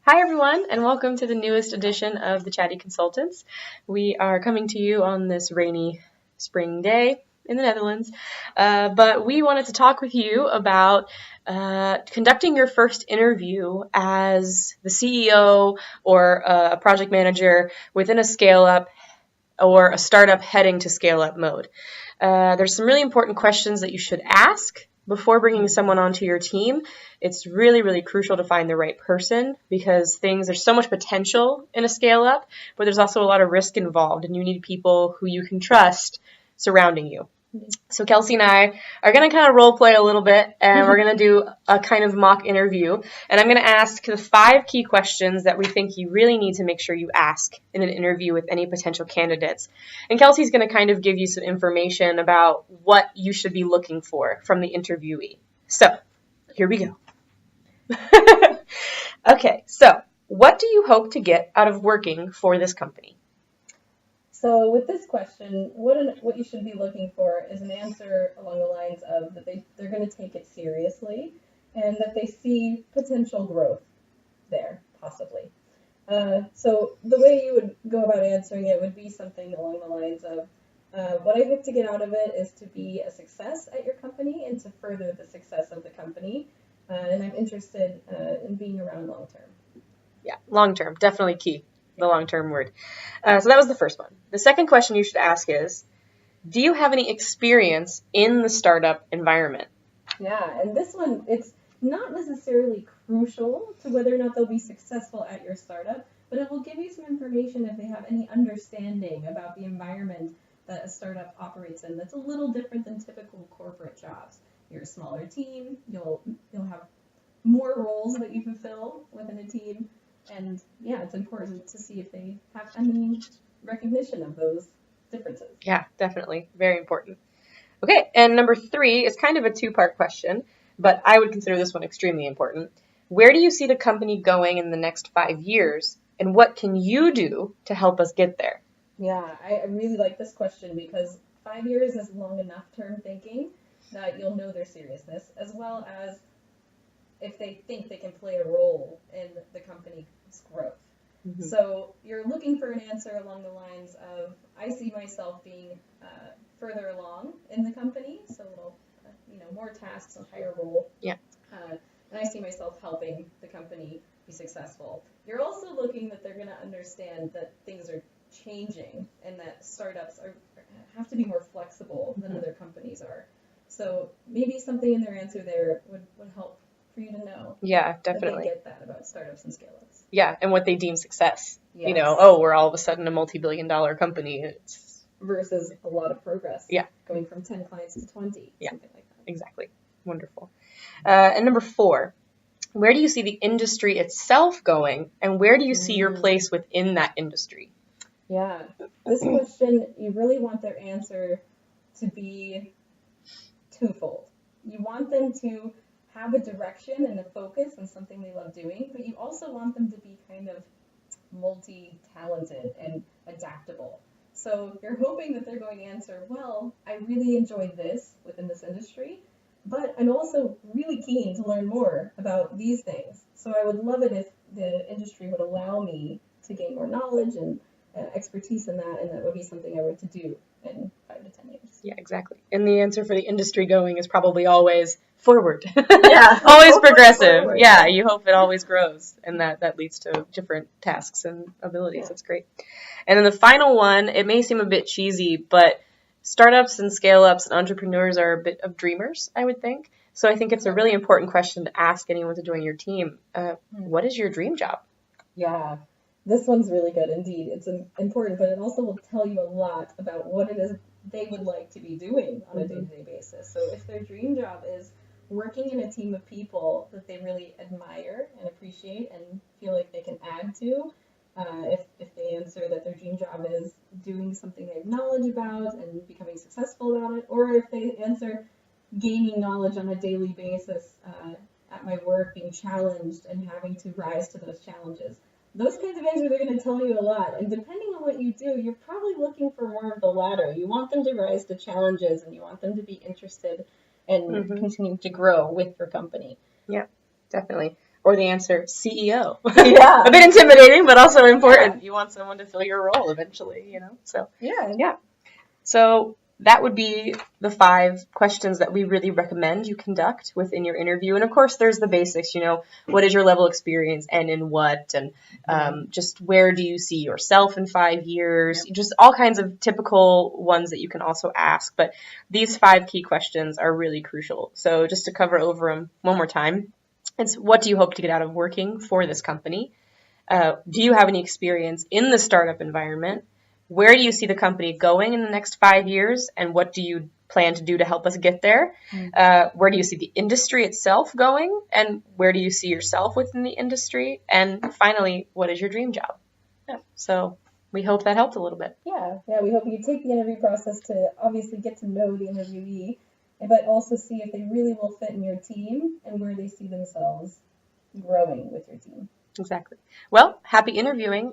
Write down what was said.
Hi, everyone, and welcome to the newest edition of the Chatty Consultants. We are coming to you on this rainy spring day in the Netherlands, but we wanted to talk with you about conducting your first interview as the CEO or a project manager within a scale-up or a startup heading to scale-up mode. There's some really important questions that you should ask before bringing someone onto your team. It's really, really crucial to find the right person because there's so much potential in a scale up, but there's also a lot of risk involved, and you need people who you can trust surrounding you. So Kelsey and I are going to kind of role play a little bit, and we're going to do a kind of mock interview. And I'm going to ask the 5 key questions that we think you really need to make sure you ask in an interview with any potential candidates. And Kelsey's going to kind of give you some information about what you should be looking for from the interviewee. So here we go. Okay, so what do you hope to get out of working for this company? So with this question, what you should be looking for is an answer along the lines of that they're going to take it seriously and that they see potential growth there, possibly. So the way you would go about answering it would be something along the lines of, what I hope to get out of it is to be a success at your company and to further the success of the company. And I'm interested in being around long term. Yeah, long term, definitely key. The long-term word. So that was the first one. The second question you should ask is, do you have any experience in the startup environment? Yeah, and this one, it's not necessarily crucial to whether or not they'll be successful at your startup, but it will give you some information if they have any understanding about the environment that a startup operates in that's a little different than typical corporate jobs. You're a smaller team, you'll have more roles that you fulfill within a team. And yeah, it's important to see if they have any recognition of those differences. Yeah, definitely. Very important. Okay, and number 3 is kind of a 2-part question, but I would consider this one extremely important. Where do you see the company going in the next 5 years, and what can you do to help us get there? Yeah, I really like this question because 5 years is long enough term thinking that you'll know their seriousness, as well as if they think they can play a role in the company's growth. Mm-hmm. So you're looking for an answer along the lines of, I see myself being further along in the company, so a little, more tasks and higher role. Yeah. And I see myself helping the company be successful. You're also looking that they're going to understand that things are changing and that startups have to be more flexible than other companies are. So maybe something in their answer there would help for you to know. Yeah, definitely. That they get that about startups and scale-ups. Yeah, and what they deem success. Yes. We're all of a sudden a multi-billion-dollar company. Versus a lot of progress. Yeah. Going from 10 clients to 20. Yeah. Something like that. Exactly. Wonderful. And number 4, where do you see the industry itself going, and where do you see your place within that industry? Yeah. This question, you really want their answer to be twofold. You want them to have a direction and a focus on something they love doing, but you also want them to be kind of multi-talented and adaptable. So you're hoping that they're going to answer, well, I really enjoy this within this industry, but I'm also really keen to learn more about these things. So I would love it if the industry would allow me to gain more knowledge and expertise in that, and that would be something I were to do in 5 to 10 years. Yeah, exactly. And the answer for the industry going is probably always forward. Yeah. Always progressive. Forward. Yeah, you hope it always grows, and that leads to different tasks and abilities. Yeah. That's great. And then the final one, it may seem a bit cheesy, but startups and scale-ups and entrepreneurs are a bit of dreamers, I would think. So I think it's a really important question to ask anyone to join your team. What is your dream job? Yeah. This one's really good indeed. It's important, but it also will tell you a lot about what it is they would like to be doing on a day-to-day basis. So if their dream job is working in a team of people that they really admire and appreciate and feel like they can add to, if they answer that their dream job is doing something they have knowledge about and becoming successful about it, or if they answer gaining knowledge on a daily basis at my work, being challenged and having to rise to those challenges. Those kinds of answers are going to tell you a lot. And depending on what you do, you're probably looking for more of the latter. You want them to rise to challenges and you want them to be interested and continue to grow with your company. Yeah, definitely. Or the answer, CEO. Yeah. A bit intimidating, but also important. Yeah. You want someone to fill your role eventually, So yeah. So that would be the 5 questions that we really recommend you conduct within your interview. And of course, there's the basics, what is your level of experience and in what, and just where do you see yourself in 5 years, just all kinds of typical ones that you can also ask. But these 5 key questions are really crucial. So just to cover over them one more time, it's what do you hope to get out of working for this company? Do you have any experience in the startup environment? Where do you see the company going in the next 5 years, and what do you plan to do to help us get there? Where do you see the industry itself going, and where do you see yourself within the industry? And finally, what is your dream job? So we hope that helped a little bit. Yeah, we hope you take the interview process to obviously get to know the interviewee, but also see if they really will fit in your team and where they see themselves growing with your team. Exactly. Well, happy interviewing.